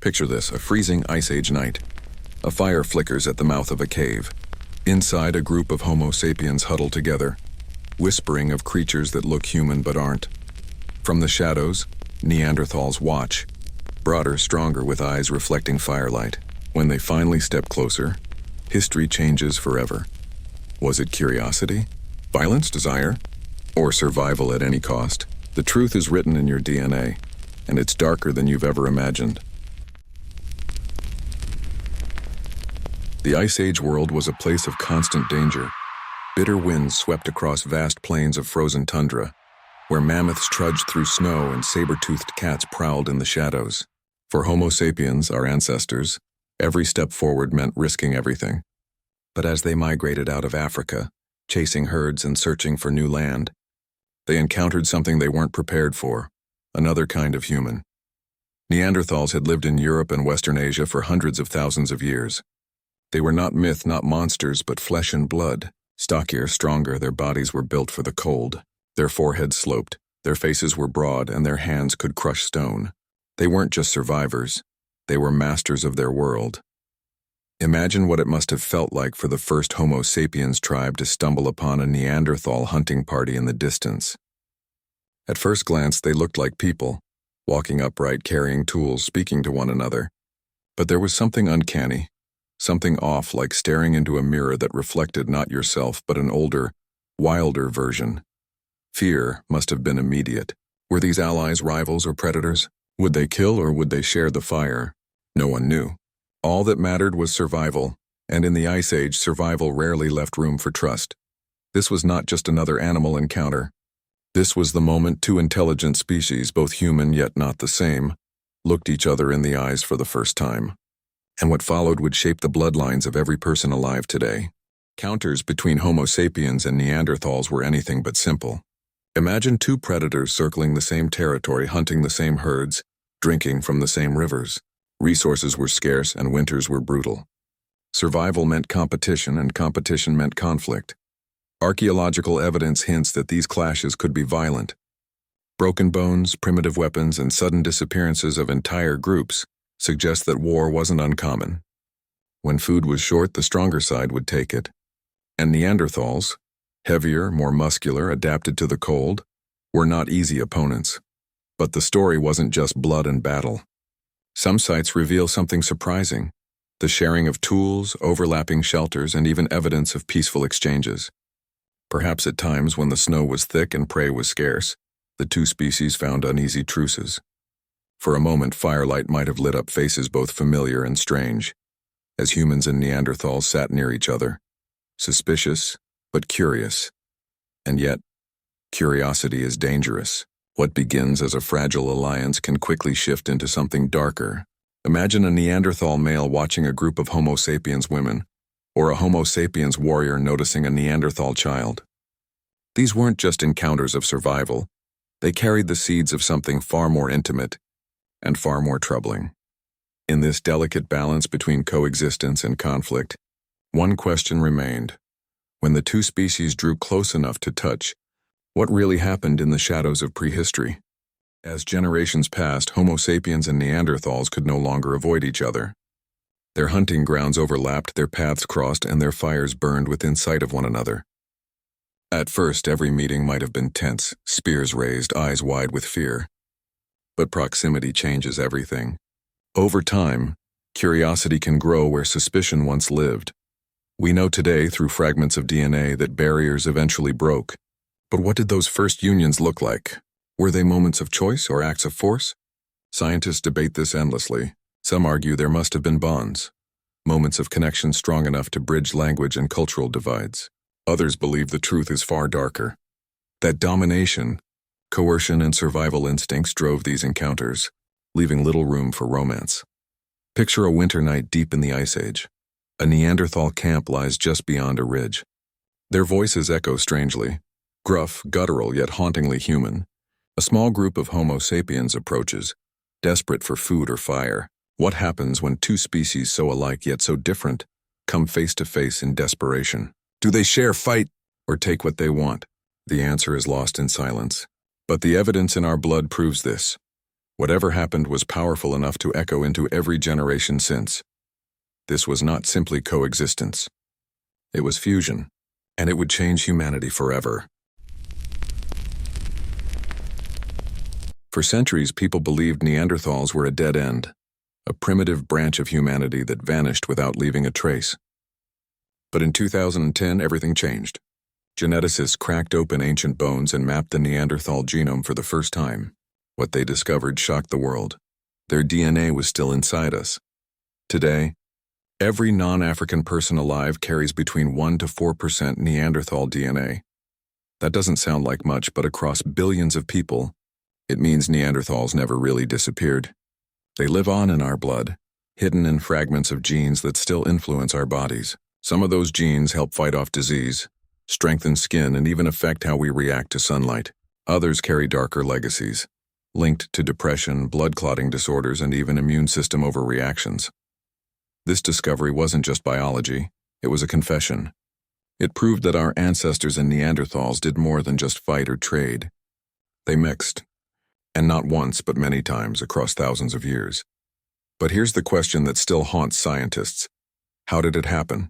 Picture this, a freezing Ice Age night. A fire flickers at the mouth of a cave. Inside, a group of Homo sapiens huddle together, whispering of creatures that look human but aren't. From the shadows, Neanderthals watch, broader, stronger, with eyes reflecting firelight. When they finally step closer, history changes forever. Was it curiosity, violence, desire, or survival at any cost? The truth is written in your DNA, and it's darker than you've ever imagined. The Ice Age world was a place of constant danger. Bitter winds swept across vast plains of frozen tundra, where mammoths trudged through snow and saber-toothed cats prowled in the shadows. For Homo sapiens, our ancestors, every step forward meant risking everything. But as they migrated out of Africa, chasing herds and searching for new land, they encountered something they weren't prepared for, another kind of human. Neanderthals had lived in Europe and Western Asia for hundreds of thousands of years. They were not myth, not monsters, but flesh and blood. Stockier, stronger, their bodies were built for the cold. Their foreheads sloped, their faces were broad, and their hands could crush stone. They weren't just survivors. They were masters of their world. Imagine what it must have felt like for the first Homo sapiens tribe to stumble upon a Neanderthal hunting party in the distance. At first glance, they looked like people, walking upright, carrying tools, speaking to one another. But there was something uncanny. Something off, like staring into a mirror that reflected not yourself but an older, wilder version. Fear must have been immediate. Were these allies rivals or predators? Would they kill or would they share the fire? No one knew. All that mattered was survival, and in the Ice Age, survival rarely left room for trust. This was not just another animal encounter. This was the moment two intelligent species, both human yet not the same, looked each other in the eyes for the first time. And what followed would shape the bloodlines of every person alive today. Counters between Homo sapiens and Neanderthals were anything but simple. Imagine two predators circling the same territory, hunting the same herds, drinking from the same rivers. Resources were scarce and winters were brutal. Survival meant competition, and competition meant conflict. Archaeological evidence hints that these clashes could be violent. Broken bones, primitive weapons, and sudden disappearances of entire groups suggest that war wasn't uncommon. When food was short, the stronger side would take it. And Neanderthals, heavier, more muscular, adapted to the cold, were not easy opponents. But the story wasn't just blood and battle. Some sites reveal something surprising: the sharing of tools, overlapping shelters, and even evidence of peaceful exchanges. Perhaps at times when the snow was thick and prey was scarce, the two species found uneasy truces. For a moment, firelight might have lit up faces both familiar and strange, as humans and Neanderthals sat near each other, suspicious but curious. And yet, curiosity is dangerous. What begins as a fragile alliance can quickly shift into something darker. Imagine a Neanderthal male watching a group of Homo sapiens women, or a Homo sapiens warrior noticing a Neanderthal child. These weren't just encounters of survival. They carried the seeds of something far more intimate and far more troubling. In this delicate balance between coexistence and conflict, one question remained. When the two species drew close enough to touch, what really happened in the shadows of prehistory? As generations passed, Homo sapiens and Neanderthals could no longer avoid each other. Their hunting grounds overlapped, their paths crossed, and their fires burned within sight of one another. At first, every meeting might have been tense, spears raised, eyes wide with fear. But proximity changes everything. Over time, curiosity can grow where suspicion once lived. We know today through fragments of DNA that barriers eventually broke. But what did those first unions look like? Were they moments of choice or acts of force? Scientists debate this endlessly. Some argue there must have been bonds, moments of connection strong enough to bridge language and cultural divides. Others believe the truth is far darker. That domination, coercion, and survival instincts drove these encounters, leaving little room for romance. Picture a winter night deep in the Ice Age. A Neanderthal camp lies just beyond a ridge. Their voices echo strangely, gruff, guttural, yet hauntingly human. A small group of Homo sapiens approaches, desperate for food or fire. What happens when two species so alike yet so different come face to face in desperation? Do they share, fight, or take what they want? The answer is lost in silence. But the evidence in our blood proves this. Whatever happened was powerful enough to echo into every generation since. This was not simply coexistence. It was fusion, and it would change humanity forever. For centuries, people believed Neanderthals were a dead end, a primitive branch of humanity that vanished without leaving a trace. But in 2010, everything changed. Geneticists cracked open ancient bones and mapped the Neanderthal genome for the first time. What they discovered shocked the world. Their DNA was still inside us. Today, every non-African person alive carries between 1 to 4% Neanderthal DNA. That doesn't sound like much, but across billions of people, it means Neanderthals never really disappeared. They live on in our blood, hidden in fragments of genes that still influence our bodies. Some of those genes help fight off disease, strengthen skin, and even affect how we react to sunlight. Others carry darker legacies, linked to depression, blood clotting disorders, and even immune system overreactions. This discovery wasn't just biology, it was a confession. It proved that our ancestors and Neanderthals did more than just fight or trade. They mixed, and not once but many times across thousands of years. But here's the question that still haunts scientists. How did it happen?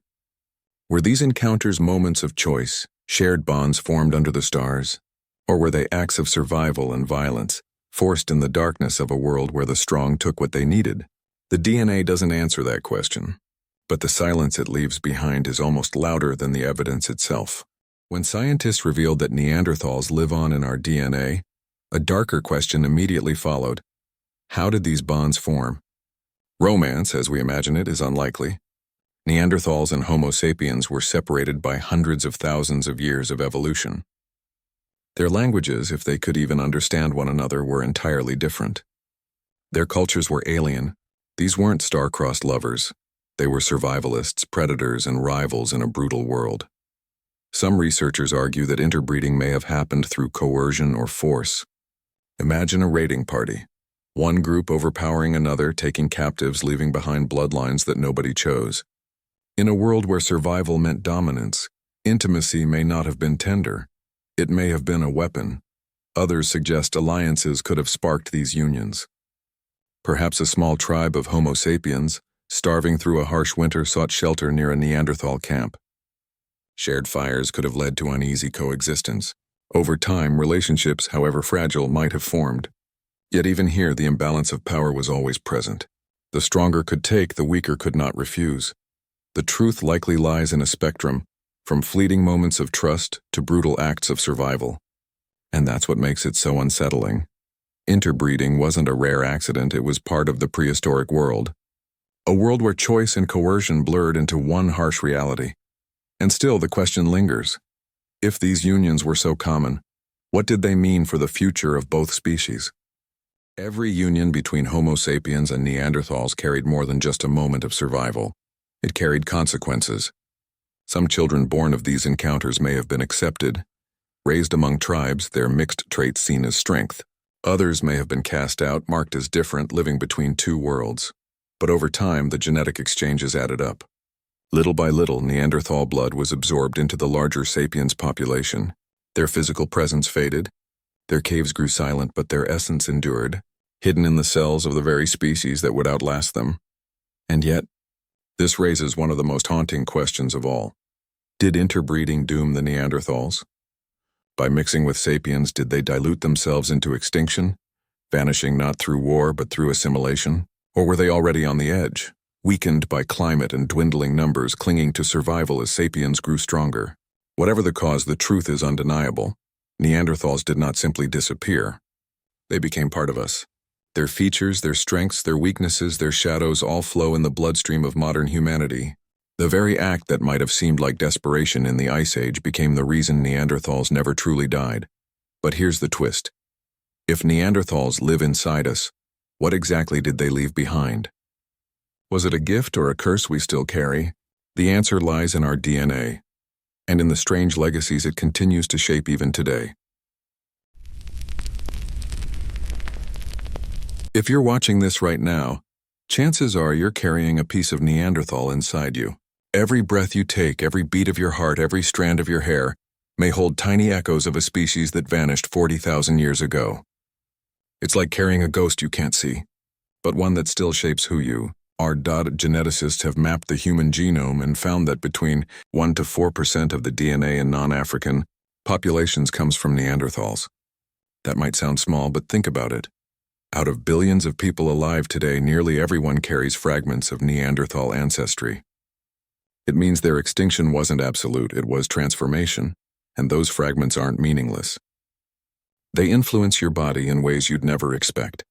Were these encounters moments of choice, shared bonds formed under the stars? Or were they acts of survival and violence, forced in the darkness of a world where the strong took what they needed? The DNA doesn't answer that question, but the silence it leaves behind is almost louder than the evidence itself. When scientists revealed that Neanderthals live on in our DNA, a darker question immediately followed. How did these bonds form? Romance, as we imagine it, is unlikely. Neanderthals and Homo sapiens were separated by hundreds of thousands of years of evolution. Their languages, if they could even understand one another, were entirely different. Their cultures were alien. These weren't star-crossed lovers. They were survivalists, predators, and rivals in a brutal world. Some researchers argue that interbreeding may have happened through coercion or force. Imagine a raiding party. One group overpowering another, taking captives, leaving behind bloodlines that nobody chose. In a world where survival meant dominance, intimacy may not have been tender. It may have been a weapon. Others suggest alliances could have sparked these unions. Perhaps a small tribe of Homo sapiens, starving through a harsh winter, sought shelter near a Neanderthal camp. Shared fires could have led to uneasy coexistence. Over time, relationships, however fragile, might have formed. Yet even here, the imbalance of power was always present. The stronger could take, the weaker could not refuse. The truth likely lies in a spectrum, from fleeting moments of trust to brutal acts of survival. And that's what makes it so unsettling. Interbreeding wasn't a rare accident, it was part of the prehistoric world. A world where choice and coercion blurred into one harsh reality. And still the question lingers. If these unions were so common, what did they mean for the future of both species? Every union between Homo sapiens and Neanderthals carried more than just a moment of survival. It carried consequences. Some children born of these encounters may have been accepted. Raised among tribes, their mixed traits seen as strength. Others may have been cast out, marked as different, living between two worlds. But over time, the genetic exchanges added up. Little by little, Neanderthal blood was absorbed into the larger sapiens population. Their physical presence faded. Their caves grew silent, but their essence endured, hidden in the cells of the very species that would outlast them. And yet, this raises one of the most haunting questions of all. Did interbreeding doom the Neanderthals? By mixing with sapiens, did they dilute themselves into extinction, vanishing not through war but through assimilation? Or were they already on the edge, weakened by climate and dwindling numbers, clinging to survival as sapiens grew stronger? Whatever the cause, the truth is undeniable. Neanderthals did not simply disappear. They became part of us. Their features, their strengths, their weaknesses, their shadows all flow in the bloodstream of modern humanity. The very act that might have seemed like desperation in the Ice Age became the reason Neanderthals never truly died. But here's the twist. If Neanderthals live inside us, what exactly did they leave behind? Was it a gift or a curse we still carry? The answer lies in our DNA, and in the strange legacies it continues to shape even today. If you're watching this right now, chances are you're carrying a piece of Neanderthal inside you. Every breath you take, every beat of your heart, every strand of your hair may hold tiny echoes of a species that vanished 40,000 years ago. It's like carrying a ghost you can't see, but one that still shapes who you are. Geneticists have mapped the human genome and found that between 1 to 4% of the DNA in non-African populations comes from Neanderthals. That might sound small, but think about it. Out of billions of people alive today, nearly everyone carries fragments of Neanderthal ancestry. It means their extinction wasn't absolute, it was transformation, and those fragments aren't meaningless. They influence your body in ways you'd never expect.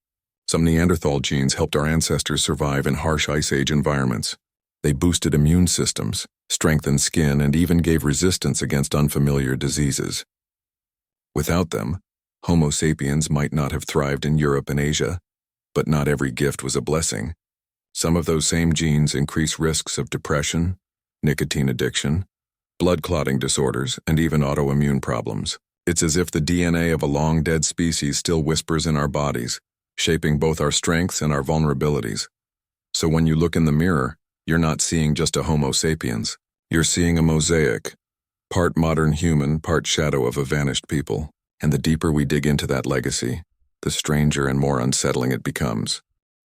Some Neanderthal genes helped our ancestors survive in harsh Ice Age environments. They boosted immune systems, strengthened skin, and even gave resistance against unfamiliar diseases. Without them, Homo sapiens might not have thrived in Europe and Asia, but not every gift was a blessing. Some of those same genes increase risks of depression, nicotine addiction, blood clotting disorders, and even autoimmune problems. It's as if the DNA of a long-dead species still whispers in our bodies, shaping both our strengths and our vulnerabilities. So when you look in the mirror, you're not seeing just a Homo sapiens. You're seeing a mosaic, part modern human, part shadow of a vanished people. And the deeper we dig into that legacy, the stranger and more unsettling it becomes.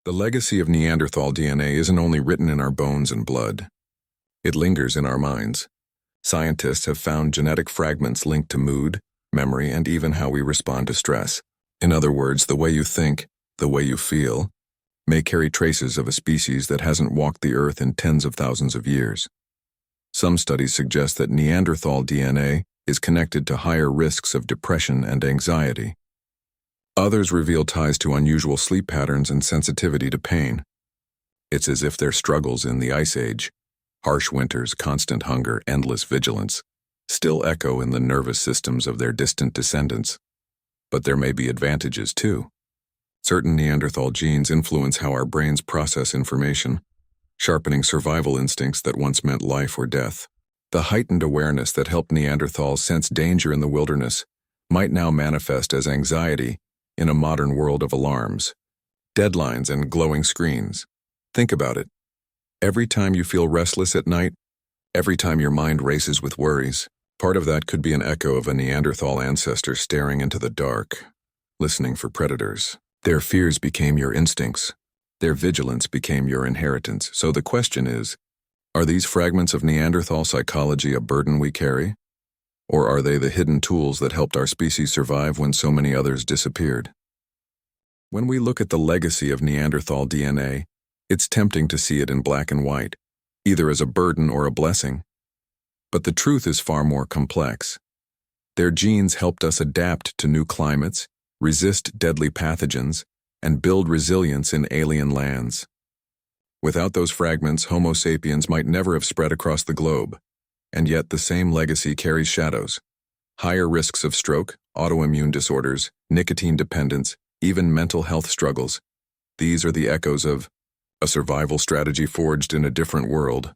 The legacy of Neanderthal DNA isn't only written in our bones and blood. It lingers in our minds. Scientists have found genetic fragments linked to mood, memory, and even how we respond to stress. In other words, the way you think, the way you feel, may carry traces of a species that hasn't walked the earth in tens of thousands of years. Some studies suggest that Neanderthal DNA is connected to higher risks of depression and anxiety. Others reveal ties to unusual sleep patterns and sensitivity to pain. It's as if their struggles in the Ice Age, harsh winters, constant hunger, endless vigilance, still echo in the nervous systems of their distant descendants. But there may be advantages too. Certain Neanderthal genes influence how our brains process information, sharpening survival instincts that once meant life or death. The heightened awareness that helped Neanderthals sense danger in the wilderness might now manifest as anxiety in a modern world of alarms, deadlines, and glowing screens. Think about it. Every time you feel restless at night, every time your mind races with worries, part of that could be an echo of a Neanderthal ancestor staring into the dark, listening for predators. Their fears became your instincts. Their vigilance became your inheritance. So the question is, are these fragments of Neanderthal psychology a burden we carry? Or are they the hidden tools that helped our species survive when so many others disappeared? When we look at the legacy of Neanderthal DNA, it's tempting to see it in black and white, either as a burden or a blessing. But the truth is far more complex. Their genes helped us adapt to new climates, resist deadly pathogens, and build resilience in alien lands. Without those fragments, Homo sapiens might never have spread across the globe, and yet the same legacy carries shadows. Higher risks of stroke, autoimmune disorders, nicotine dependence, even mental health struggles. These are the echoes of a survival strategy forged in a different world,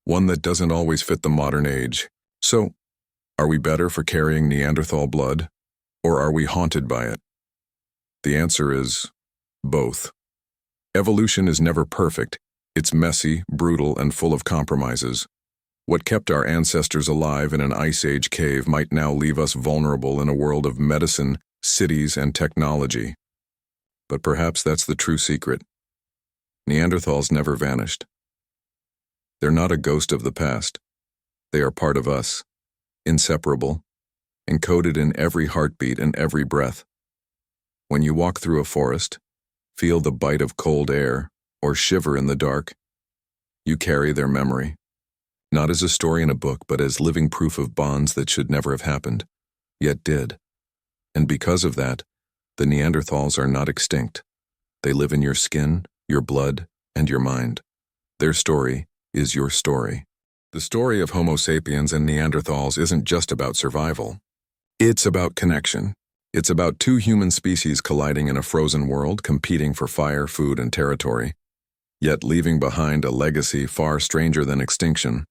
one that doesn't always fit the modern age. So, are we better for carrying Neanderthal blood, or are we haunted by it? The answer is both. Evolution is never perfect. It's messy, brutal, and full of compromises. What kept our ancestors alive in an Ice Age cave might now leave us vulnerable in a world of medicine, cities, and technology. But perhaps that's the true secret. Neanderthals never vanished. They're not a ghost of the past. They are part of us, inseparable, encoded in every heartbeat and every breath. When you walk through a forest, feel the bite of cold air, or shiver in the dark, you carry their memory, not as a story in a book, but as living proof of bonds that should never have happened, yet did. And because of that, the Neanderthals are not extinct. They live in your skin, your blood, and your mind. Their story is your story. The story of Homo sapiens and Neanderthals isn't just about survival. It's about connection. It's about two human species colliding in a frozen world, competing for fire, food, and territory, yet leaving behind a legacy far stranger than extinction.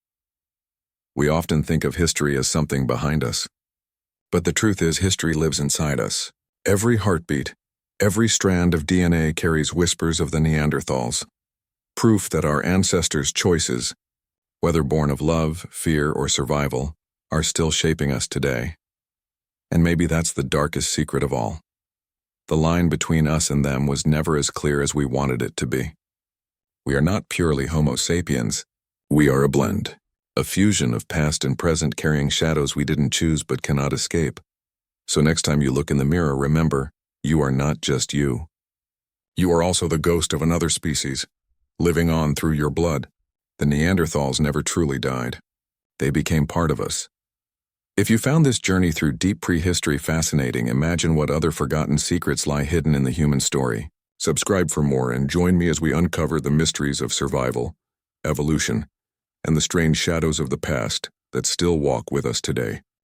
We often think of history as something behind us. But the truth is, history lives inside us. Every heartbeat, every strand of DNA carries whispers of the Neanderthals, proof that our ancestors' choices, whether born of love, fear, or survival, are still shaping us today. And maybe that's the darkest secret of all. The line between us and them was never as clear as we wanted it to be. We are not purely Homo sapiens. We are a blend, a fusion of past and present carrying shadows we didn't choose but cannot escape. So next time you look in the mirror, remember, you are not just you. You are also the ghost of another species, living on through your blood. The Neanderthals never truly died. They became part of us. If you found this journey through deep prehistory fascinating, imagine what other forgotten secrets lie hidden in the human story. Subscribe for more and join me as we uncover the mysteries of survival, evolution, and the strange shadows of the past that still walk with us today.